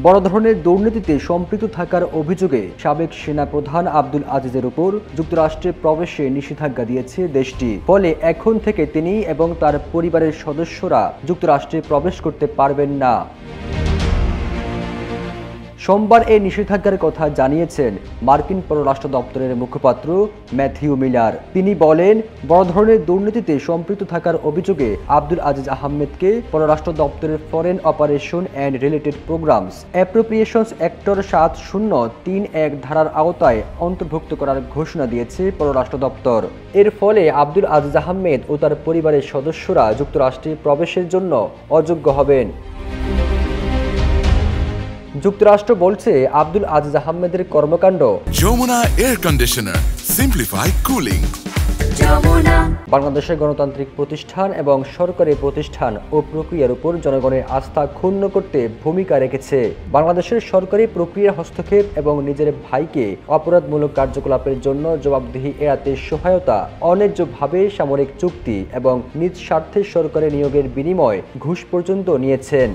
বড় ধরনের দুর্নীতিতে সম্পৃক্ত থাকার অভিযোগে সাবেক সেনাপ্রধান আব্দুল আজিজের উপর যুক্তরাষ্ট্রে প্রবেশে নিষেধাজ্ঞা দিয়েছে দেশটি। ফলে এখন থেকে তিনি এবং তার পরিবারের সদস্যরা যুক্তরাষ্ট্রে প্রবেশ করতে পারবেন না। সোমবার এই নিষেধাজ্ঞার কথা জানিয়েছেন মার্কিন পররাষ্ট্র দপ্তরের মুখপাত্র ম্যাথিউ মিলার। তিনি বলেন, বড় ধরনের দুর্নীতিতে সম্পৃক্ত থাকার অভিযোগে আব্দুল আজিজ আহমেদকে পররাষ্ট্র দপ্তরের foreign operation and related programs অ্যাপ্রোপ্রিয়েশনস actor 7031 ধারার আওতায় অন্তর্ভুক্ত করার ঘোষণা দিয়েছে পররাষ্ট্র দপ্তর। এর ফলে আব্দুল আজিজ আহমেদ ও তার পরিবারের সদস্যরা যুক্তরাষ্ট্রে প্রবেশের জন্য অযোগ্য হবেন। যুক্তরাষ্ট্র বলছে আব্দুল আজিজ আহমেদের কর্মকাণ্ড Jamuna air conditioner simplify cooling. বাংলাদেশের গণতান্ত্রিক প্রতিষ্ঠান এবং সরকারি প্রতিষ্ঠান ও প্রক্রিয়ার উপর জনগণের আস্থা ক্ষুণ্ণ করতে ভূমিকা রেখেছে। বাংলাদেশের সরকারি প্রক্রিয়ার হস্তক্ষেপ এবং নিজের ভাইকে অপরাধমূলক কার্যকলাপের জন্য জবাবদিহি এড়াতে সহায়তা, অন্যায্যভাবে সামরিক চুক্তি এবং নিজ স্বার্থে সরকারি নিয়োগের বিনিময়ে ঘুষ পর্যন্ত নিয়েছেন।